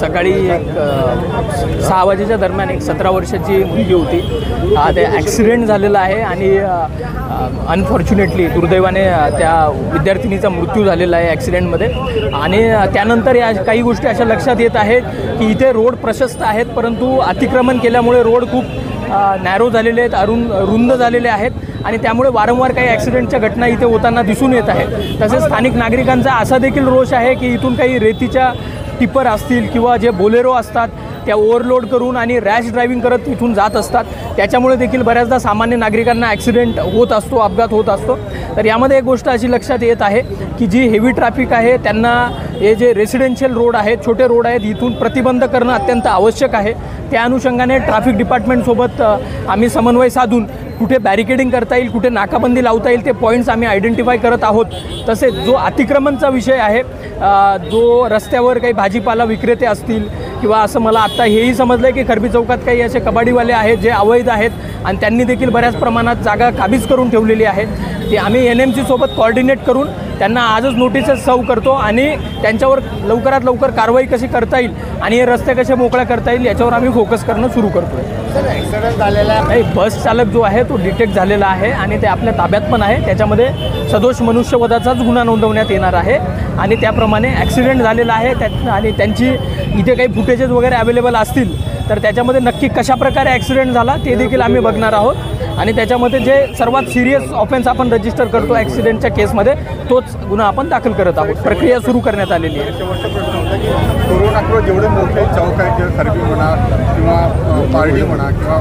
सकाळी एक 6 वाजेच्या दरम्यान एक 17 वर्षाची मुलगी होती. ते ॲक्सिडेंट झालेला आहे आणि अनफॉर्च्युनेटली दुर्दैवाने त्या विद्यार्थिनीचा मृत्यू झालेला आहे ॲक्सिडेंटमध्ये. आणि त्यानंतर या काही गोष्टी अशा लक्षात येत आहेत की इथे रोड प्रशस्त आहेत, परंतु अतिक्रमण केल्यामुळे रोड खूप नॅरो झालेले आहेत, रुंद झालेले आहेत आणि त्यामुळे वारंवार काही ॲक्सिडेंटच्या घटना इथे होताना दिसून येत आहेत. तसेच स्थानिक नागरिकांचा असा देखील रोष आहे की इथून काही रेतीच्या टिपर असतील किंवा जे बोलेरो असतात त्या ओव्हरलोड करून आणि रॅश ड्रायव्हिंग करत इथून जात असतात. त्याच्यामुळे देखील बऱ्याचदा सामान्य नागरिकांना ॲक्सिडेंट होत असतो, अपघात होत असतो. तर यामध्ये एक गोष्ट अशी लक्षात येत आहे की जी हेवी ट्रॅफिक आहे त्यांना हे जे रेसिडेन्शियल रोड आहेत, छोटे रोड आहेत, इथून प्रतिबंध करणं अत्यंत आवश्यक आहे. त्या अनुषंगाने ट्रॅफिक डिपार्टमेंटसोबत आम्ही समन्वय साधून कुठे बॅरिकेडिंग करता येईल, कुठे नाकाबंदी लावता येईल ते पॉईंट्स आम्ही आयडेंटिफाय करत आहोत. तसेच जो अतिक्रमणचा विषय आहे, जो रस्त्यावर काही भाजीपाला विक्रेते असतील किंवा असं मला आत्ता हेही समजलं आहे की खरबी चौकात काही असे कबाडीवाले आहेत जे अवैध आहेत आणि त्यांनी देखील बऱ्याच प्रमाणात जागा काबीज करून ठेवलेली आहे. ती आम्ही NMC सोबत कॉर्डिनेट करून त्यांना आजच नोटिसेस सर्व करतो आणि त्यांच्यावर लवकरात लवकर कारवाई कशी करता येईल आणि हे रस्ते कसे मोकळ्या करता येईल याच्यावर आम्ही फोकस करणं सुरू करतो आहे. ॲक्सिडेंट झालेला आहे, बस चालक जो आहे तो डिटेक्ट झालेला आहे आणि ते आपल्या ताब्यात पण आहे. त्याच्यामध्ये सदोष मनुष्यवधाचाच गुन्हा नोंदवण्यात येणार आहे आणि त्याप्रमाणे ॲक्सिडेंट झालेला आहे आणि त्यांची इथे काही फुटेजेस वगैरे अवेलेबल असतील तर त्याच्यामध्ये नक्की कशाप्रकारे ॲक्सिडेंट झाला ते देखील आम्ही बघणार आहोत. आणि त्याच्यामध्ये जे सर्वात सिरियस ऑफेन्स आपण रजिस्टर करतो ॲक्सिडेंटच्या केसमध्ये तोच गुन्हा आपण दाखल करत आहोत. प्रक्रिया सुरू करण्यात आलेली आहे. कोरोनाकडे जेवढे मोठे चौक आहेत, जे खरबी म्हणा किंवा पारडी म्हणा किंवा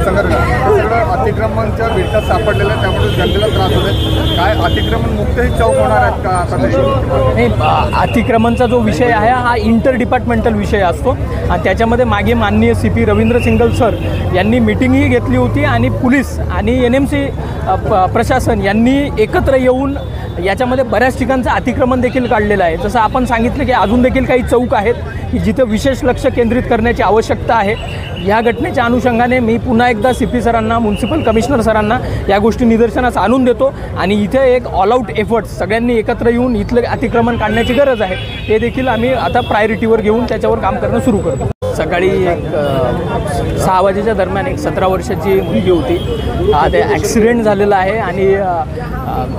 संगरगा, सगळं अतिक्रमणच्या विळख्यात सापडलेलं आहे. त्यामुळे जनतेला त्रास होते. काय अतिक्रमण मुक्त हे चौक होणार आहेत का आता नाही? अतिक्रमणचा जो विषय आहे हा इंटर डिपार्टमेंटल विषय असतो आणि त्याच्यामध्ये मागे माननीय CP रवींद्र सिंगल सर यांनी मीटिंगही घेतली होती आणि पोलीस आणि NMC प्रशासन यांनी एकत्र येऊन याच्यामध्ये बऱ्याच ठिकाणचं अतिक्रमण देखील काढलेलं आहे. जसं आपण सांगितलं की अजून देखील काही चौक आहेत की जिथं विशेष लक्ष केंद्रित करण्याची आवश्यकता आहे. ह्या घटनेच्या अनुषंगाने मी पुन्हा एकदा CP सरांना, म्युन्सिपल कमिशनर सरांना या गोष्टी निदर्शनास आणून देतो आणि इथे एक ऑल आऊट एफर्ट्स सगळ्यांनी एकत्र येऊन इथलं अतिक्रमण काढण्याची गरज आहे ते देखील आम्ही आता प्रायोरिटीवर घेऊन त्याच्यावर काम करणं सुरू करतो. सकाळी एक 6 वाजेच्या दरम्यान एक 17 वर्षाची मुलगी होती. ते ॲक्सिडेंट झालेला आहे आणि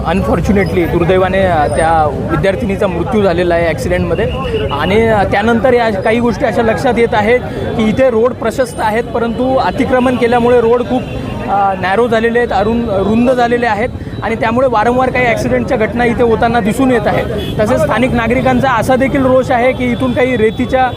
अनफॉर्च्युनेटली दुर्दैवाने त्या विद्यार्थिनीचा मृत्यू झालेला आहे ॲक्सिडेंटमध्ये. आणि त्यानंतर या काही गोष्टी अशा लक्षात येत आहेत की इथे रोड प्रशस्त आहेत, परंतु अतिक्रमण केल्यामुळे रोड खूप नॅरो झालेले आहेत, रुंद झालेले आहेत आणि त्यामुळे वारंवार काही ॲक्सिडेंटच्या घटना इथे होताना दिसून येत आहेत. तसेच स्थानिक नागरिकांचा असा देखील रोष आहे की इथून काही रेतीच्या